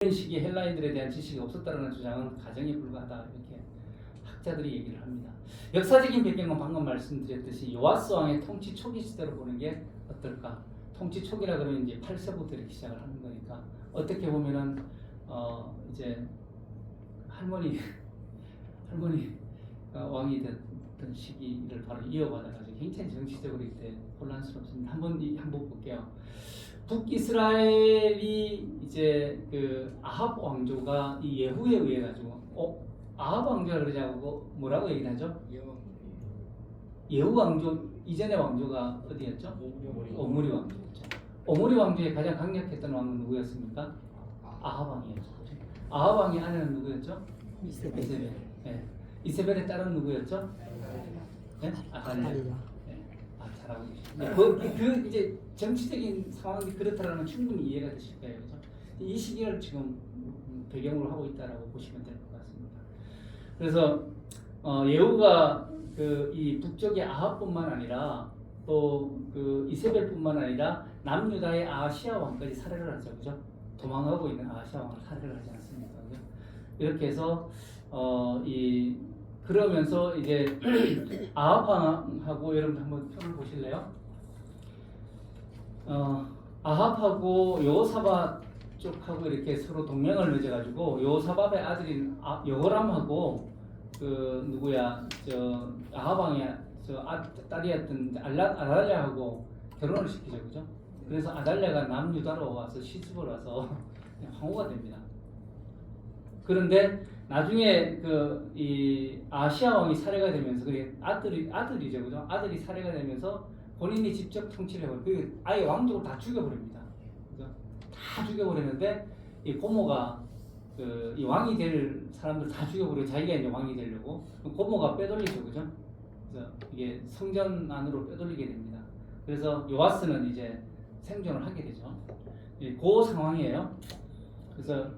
이런 시기에 헬라인들에 대한 지식이 없었다는 주장은 가정에 불과하다 이렇게 학자들이 얘기를 합니다. 역사적인 배경은 방금 말씀드렸듯이 요아스 왕의 통치 초기 시대로 보는 게 어떨까? 통치 초기라 그러면 이제 8세부터 이렇게 시작을 하는 거니까 어떻게 보면은 이제 할머니 왕이 됐던 시기를 바로 이어받아가지고 굉장히 정치적으로 이때 혼란스럽습니다. 한번 볼게요. 북이스라엘이 이제 그 아합 왕조가 이 예후에 의해 가지고 아합 왕조가 그러자고 뭐라고 얘기를 하죠? 예후 왕조 이전의 왕조가 어디였죠? 오므리 왕조였죠. 오므리 왕조의 가장 강력했던 왕은 누구였습니까? 아합 왕이었죠. 아합 왕의 아내는 누구였죠? 이세벨. 네. 이세벨의 딸은 누구였죠? 네? 아달랴. 네. 잘하고 계시네. 그 이제 정치적인 상황이 그렇다라는 충분히 이해가 되실 거예요. 그렇죠? 이 시기를 지금 배경으로 하고 있다라고 보시면 될 것 같습니다. 그래서 예후가 이 북쪽의 아합뿐만 아니라 또 그 이세벨뿐만 아니라 남유다의 아하시아 왕까지 살해를 하죠, 그죠? 도망가고 있는 아하시아 왕을 살해를 하지 않습니까? 그죠? 이렇게 해서 그러면서 이제 아합 왕하고 여러분 한번 표를 보실래요? 아합하고 여호사밧 쪽하고 이렇게 서로 동맹을 맺어가지고 여호사밧의 아들인 여호람하고 아합 왕의 딸이었던 아달랴하고 결혼을 시키죠, 그죠? 그래서 아달랴가 남유다로 와서 시집을 와서 황후가 됩니다. 그런데 나중에 이 아시아 왕이 살해가 되면서 그게 아들이죠, 그죠? 아들이 살해가 되면서 본인이 직접 통치를 해버려. 그 아예 왕족을 다 죽여버립니다. 그죠? 다 죽여버리는데 이 고모가 이 왕이 될 사람들 다 죽여버리고 자기가 이제 왕이 되려고 고모가 빼돌리죠, 그죠? 그래서 이게 성전 안으로 빼돌리게 됩니다. 그래서 요아스는 이제 생존을 하게 되죠. 그 상황이에요. 그래서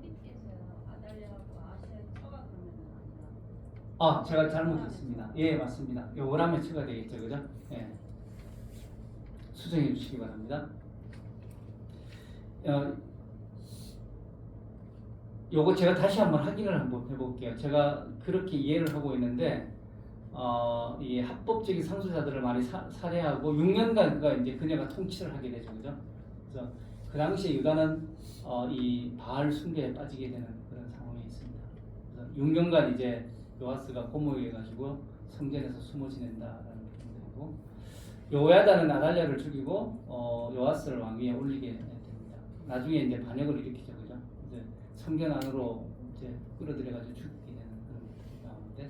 제가 잘못했습니다. 예, 맞습니다. 요거라면 처가 되겠죠, 그죠? 예. 수정해 주시기 바랍니다. 요거 제가 다시 한번 확인을 한번 해볼게요. 제가 그렇게 이해를 하고 있는데, 이 합법적인 상속자들을 많이 살해하고 6년간 그녀가 통치를 하게 되죠, 그죠? 그래서 그 당시에 유다는 이 바알 숭배에 빠지게 되는 그런 상황이 있습니다. 그래서 6년간 이제 요아스가 고모에 가지고 성전에서 숨어 지낸다라는 부분이고, 요야다는 아달랴를 죽이고 요아스를 왕위에 올리게 됩니다. 나중에 이제 반역을 일으키죠, 그죠? 이제 성전 안으로 이제 끌어들여가지고 죽이게 되는 그런 것들이 나오는데,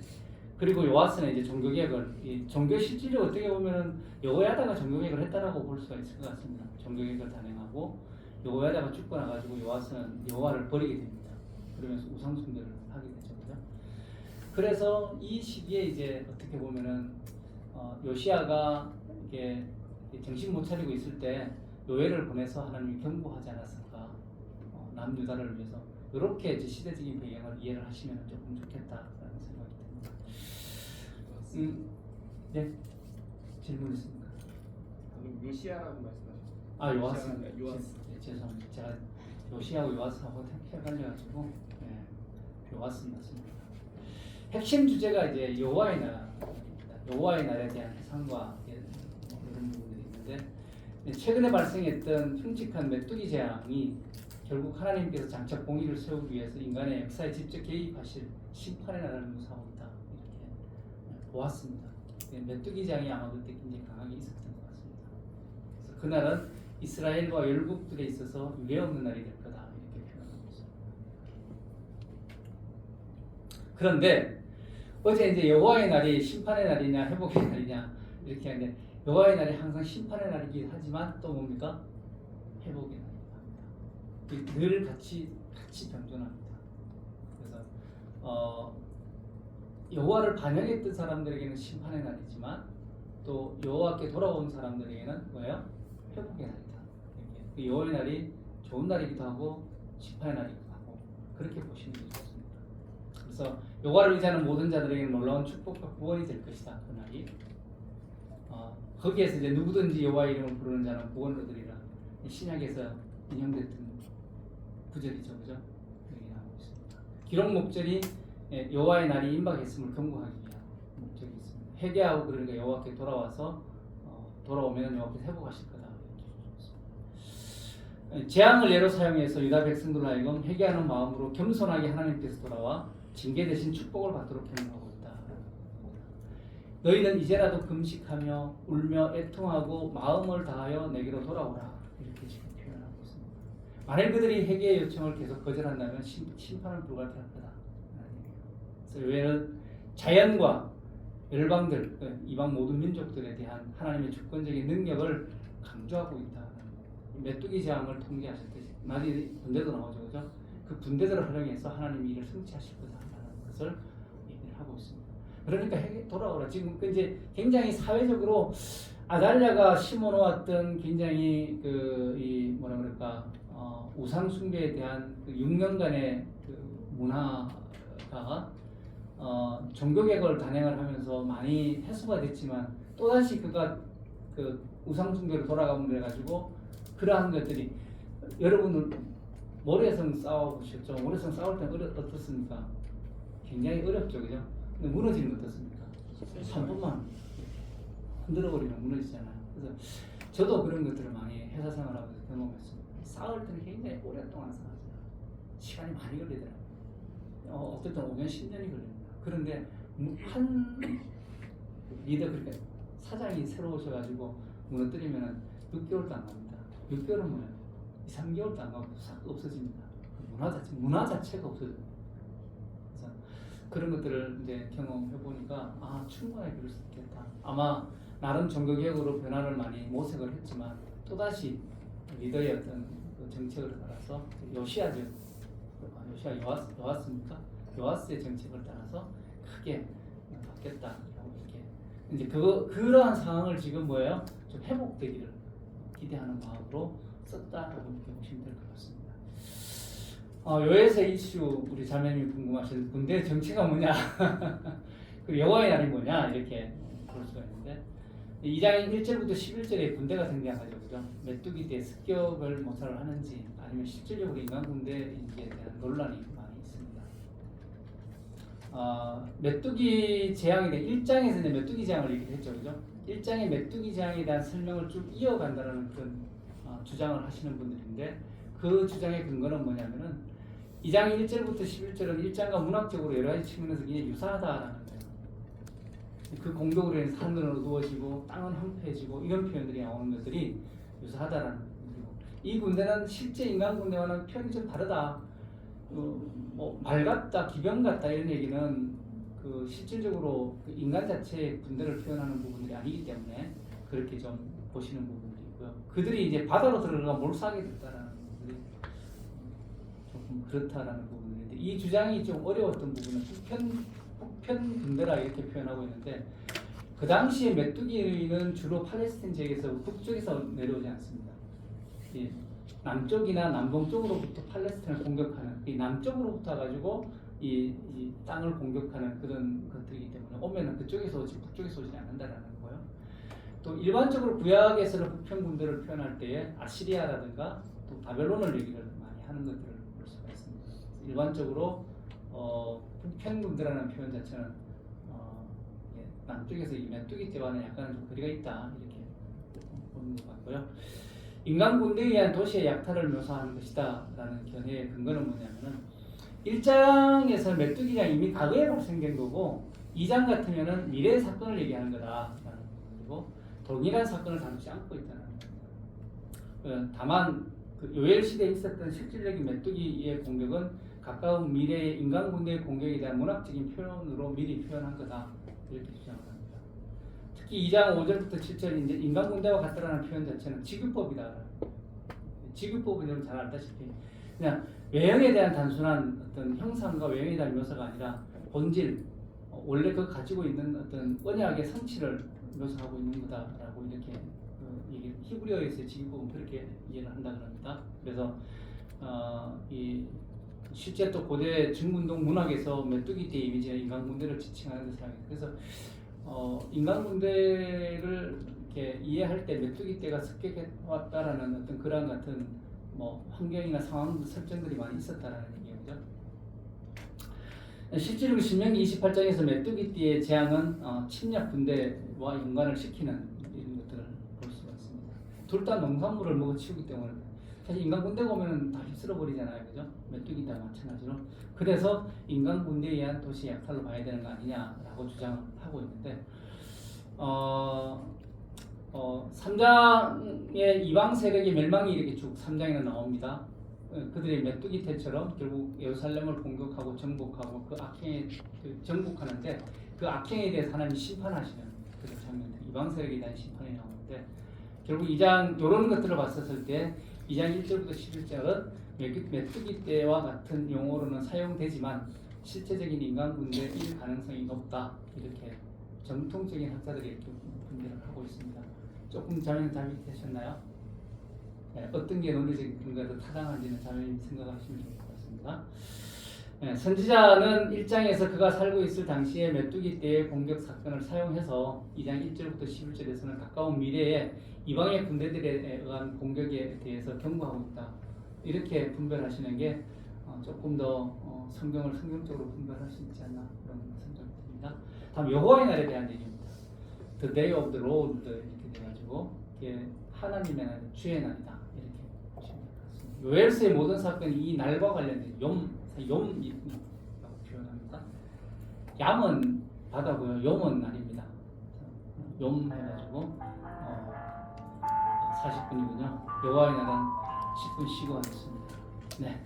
그리고 요아스는 이제 종교개혁을 종교 실질적으로 어떻게 보면은 여호야다가 종교개혁을 했다라고 볼 수가 있을 것 같습니다. 종교개혁을 단행하고 여호야다가 죽고 나가지고 요아스는 여호와를 버리게 됩니다. 그러면서 우상 숭배를 하게 되죠, 그죠? 그래서 이 시기에 이제 어떻게 보면은 요시아가 이렇게 정신 못 차리고 있을 때 노예를 보내서 하나님이 경고하지 않았을까? 남유다를 위해서 이렇게 이제 시대적인 배경을 이해를 하시면 조금 좋겠다라는 생각이 듭니다. 네, 질문 있습니까? 요시아라고 말씀하셨죠? 요아스. 네, 죄송합니다. 제가 요시아하고 요아스하고 헷갈려가지고 요아스 맞습니다. 핵심 주제가 이제 여호와의 나라입니다. 여호와의 나라에 대한 해상과 이런 부분들이 있는데, 최근에 발생했던 흉측한 메뚜기 재앙이 결국 하나님께서 장차 공의를 세우기 위해서 인간의 역사에 직접 개입하실 심판의 나라를 묘사하고 있다, 이렇게 보았습니다. 메뚜기 재앙이 아마 그때 굉장히 강하게 있었던 것 같습니다. 그래서 그날은 이스라엘과 열국들에 있어서 유례 없는 날이 될 거다, 이렇게 표현하고 있습니다. 그런데 어제 이제 여호와의 날이 심판의 날이냐 회복의 날이냐 이렇게 하는데, 여호와의 날이 항상 심판의 날이긴 하지만 또 뭡니까? 회복의 날입니다. 늘 같이 병존합니다. 그래서 여호와를 반영했던 사람들에게는 심판의 날이지만 또 여호와께 돌아온 사람들에게는 뭐예요? 회복의 날이다. 그 여호와의 날이 좋은 날이기도 하고 심판의 날이기도 하고 그렇게 보시는 게 좋습니다. 그래서 여호와를 의지하는 모든 자들에게는 놀라운 축복과 구원이 될 것이다, 그 날이. 거기에서 이제 누구든지 여호와의 이름을 부르는 자는 구원을 얻으리라. 신약에서 인용됐던 구절이죠, 그죠? 기록 목절이 여호와의 날이 임박했음을 경고하기 위한 목적이 있습니다. 회개하고 그러니까 여호와께 돌아와서 돌아오면 여호와께서 회복하실 거다. 재앙을 예로 사용해서 유다 백성들로 하여금 회개하는 마음으로 겸손하게 하나님께서 돌아와 징계 대신 축복을 받도록 경고하고 있다. 너희는 이제라도 금식하며 울며 애통하고 마음을 다하여 내게로 돌아오라. 이렇게 지금 표현하고 있습니다. 만일 그들이 회개의 요청을 계속 거절한다면 심판을 불가피할 거다. 그래서 외에는 자연과 열방들, 이방 모든 민족들에 대한 하나님의 주권적인 능력을 강조하고 있다. 메뚜기 재앙을 통제하실 때 나중에 분대도 나오죠, 그죠? 그 분대들을 활용해서 하나님이 이를 성취하실 거다라는 것을 얘기를 하고 있습니다. 그러니까 돌아오라. 지금 이제 굉장히 사회적으로 아달랴가 심어놓았던 굉장히 이 뭐라 그럴까 우상 숭배에 대한 그 6년간의 그 문화가 종교 개혁을 단행을 하면서 많이 해소가 됐지만 또 다시 그가 그 우상 숭배로 돌아가면 그래가지고 그러한 것들이 여러분은 모래성 싸워보셨죠? 모래성 싸울 때는 어떻습니까? 굉장히 어렵죠, 그죠? 근데 무너지는 건 어떻습니까? 한 번만 흔들어버리면 무너지잖아요. 그래서 저도 그런 것들을 많이 회사 생활하면서 경험했습니다. 싸울 때는 굉장히 오랫동안 싸워요. 시간이 많이 걸리더라고요. 어떨 때는 5년, 10년이 걸립니다. 그런데 한 리더, 그러니까 사장이 새로 오셔가지고 무너뜨리면 6개월도 안 갑니다. 6개월은 뭐예요? 2, 3개월도 안 가고 싹 없어집니다. 문화 자체가 없어집니다. 그래서 그런 것들을 이제 경험해 보니까 충분히 그럴 수 있겠다. 아마 나름 종교 개혁으로 변화를 많이 모색을 했지만 또 다시 리더의 어떤 그 정책을 따라서 요시아죠. 요시아 요아스입니까? 요아스의 정책을 따라서 크게 바뀌었다라고 이렇게 이제 그러한 상황을 지금 뭐예요? 좀 회복되기를 기대하는 마음으로 썼다라고 이렇게 보시면 될 것 같습니다. 요에서 이슈 우리 자매님이 궁금하실 군대 정체가 뭐냐, 그 여호와의 날이 뭐냐 이렇게 볼 수가 있는데 2장 1절부터 11절에 군대가 등장하죠, 그죠? 메뚜기 때 습격을 모사를 하는지 아니면 실질적으로 인간 군대인지에 대한 논란이 많이 있습니다. 메뚜기 재앙에 대해 1장에서 메뚜기 재앙을 얘기를 했죠, 그죠? 1장의 메뚜기 재앙에 대한 설명을 쭉 이어간다는 그런 주장을 하시는 분들인데 그 주장의 근거는 뭐냐면은 2장 1절부터 11절은 1장과 문학적으로 여러 가지 측면에서 굉장히 유사하다라는 거예요. 그 공격으로 인해서 하늘은 어두워지고 땅은 황폐해지고 이런 표현들이 나오는 것들이 유사하다라는 거고, 이 군대는 실제 인간 군대와는 표현이 좀 다르다. 뭐 말 같다, 기병 같다 이런 얘기는 그 실질적으로 그 인간 자체의 군대를 표현하는 부분들이 아니기 때문에 그렇게 좀 보시는 부분들이 있고요. 그들이 이제 바다로 들어가 몰수하게 됐다라는 부분들이 조금 그렇다라는 부분인데 이 주장이 좀 어려웠던 부분은 북편 군대라 이렇게 표현하고 있는데 그 당시에 메뚜기는 주로 팔레스틴 지역에서 북쪽에서 내려오지 않습니다. 예, 남쪽이나 남동 쪽으로부터 팔레스틴을 공격하는 이 남쪽으로부터 가지고 이 땅을 공격하는 그런 것들이기 때문에 오면은 그쪽에서 오지 북쪽에서 오지 않는다라는 거예요. 또 일반적으로 구약에서는 북편 군대를 표현할 때에 아시리아라든가 또 바벨론을 얘기를 많이 하는 것들을 볼 수가 있습니다. 일반적으로 북편 군대라는 표현 자체는 남쪽에서 이 메뚜기 떼와는 약간 좀 거리가 있다 이렇게 보는 것 같고요. 인간 군대에 의한 도시의 약탈을 묘사하는 것이다라는 견해의 근거는 뭐냐면은 1장에서 메뚜기가 이미 과거에 발생된 거고 2장 같으면은 미래의 사건을 얘기하는 거다라는 거고 동일한 사건을 다루지 않고 있다는 겁니다. 다만 그 요엘 시대에 있었던 실질적인 메뚜기의 공격은 가까운 미래의 인간 군대의 공격에 대한 문학적인 표현으로 미리 표현한 거다 이렇게 주장을 합니다. 특히 2장 5절부터 7절 이제 인간 군대와 같다라는 표현 자체는 지급법이다. 지급법은 여러분 잘 알다시피 그냥 외형에 대한 단순한 어떤 형상과 외형에 대한 묘사가 아니라 본질, 원래 그 가지고 있는 어떤 언약의 성취를 묘사하고 있는 거다라고 이렇게 이게 히브리어에서의 지급법은 그렇게 이해를 한다 그럽니다. 그래서 이 실제 또 고대 중문동 문학에서 메뚜기 떼 이미지는 인간 군대를 지칭하는 것을 하게. 그래서 인간 군대를 이렇게 이해할 때 메뚜기 떼가 습격해 왔다라는 어떤 그런 같은 뭐 환경이나 상황 설정들이 많이 있었다라는 얘기죠. 실제로 신명기 28장에서 메뚜기띠의 재앙은 침략 군대와 연관을 시키는 이런 것들을 볼 수가 있습니다. 둘 다 농산물을 먹어치우기 때문에 사실 인간 군대가 오면은 다 휩쓸어 버리잖아요, 그죠? 메뚜기띠와 마찬가지로. 그래서 인간 군대에 의한 도시 약탈로 봐야 되는 거 아니냐라고 주장을 하고 있는데, 3장의 이방 세력의 멸망이 이렇게 쭉 3장에는 나옵니다. 그들의 메뚜기 태처럼 결국 예루살렘을 공격하고 정복하고 그 악행에 정복하는데, 그 악행에 대해서 하나님 심판하시는 그런 장면들, 이방 세력에 대한 심판이 나오는데, 결국 2장 이런 것들을 봤었을 때 2장 1절부터 11절은 메뚜기 떼와 같은 용어로는 사용되지만 실제적인 인간 군대일 가능성이 높다, 이렇게 정통적인 학자들이 이렇게 분별을 하고 있습니다. 조금 자료는 되셨나요? 네, 어떤 게 논리적인 근거에서 타당한지는 자료님 생각하시면 좋을 것 같습니다. 네, 선지자는 1장에서 그가 살고 있을 당시에 메뚜기 떼의 공격 사건을 사용해서 2장 1절부터 11절에서는 가까운 미래에 이방의 군대들에 의한 공격에 대해서 경고하고 있다, 이렇게 분별하시는 게 조금 더 성경을 성경적으로 분별할 수 있지 않나 그런 생각이 듭니다. 다음 여호와의 날에 대한 얘기입니다. The day of the Lord 이렇게 돼가지고 이게 하나님의 날, 주의 날이다, 이렇게 보시면 되겠습니다. 요엘서의 모든 사건이 이 날과 관련된 염이라고 표현합니다. 얌은 바다고요, 염은 날입니다. 염 해가지고 40분이군요. 여호와의 날은 10분 쉬고 하겠습니다. 네.